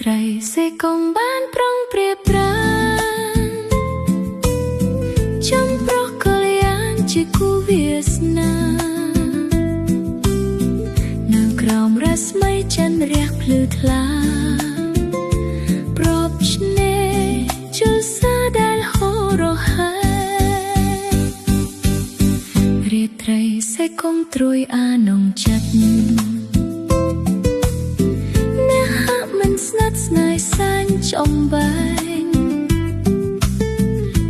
ត្រីសេកុំបានប្រុងប្រៀបប្រានចំប្រុសកល្យានជាគូវាសនានៅក្រោមរស្មីចន្ទរះភ្លឺថ្លាប្រពឆ្នេរជលសាដែលហូររហែរាត្រីសេកុំត្រួយអានងចិត្តស្និទ្ធស្នាលសែនចំបែង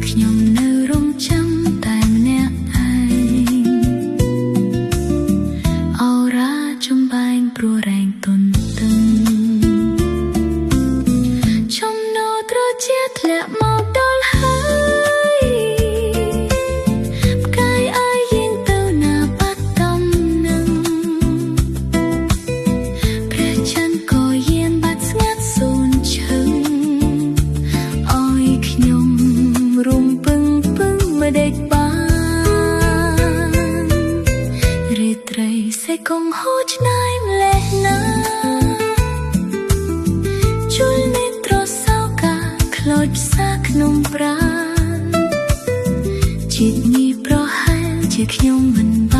ខ្ញុំនៅរងចាំតែម្នាក់ឯងអរ៉ាចំបែងព្រោះរែងទន់តឹងចំណោត្រជាធ្លាក់មកដល់ហើយផ្កាយអាយយាងទៅណាបាត់តំនឹងព្រះច័ន្ទក៏យាងបាត់ស្ងាត់សូនឈឹងអើយខ្ញុំរំពឹងមិនដេកបានរាត្រីសេកុំហូរឆ្ងាយម្លេះណាជុលនេត្រសោកាខ្លោចផ្សាក្នុងប្រាណជាតិញីប្រហែលជាខ្ញុំមិនបាន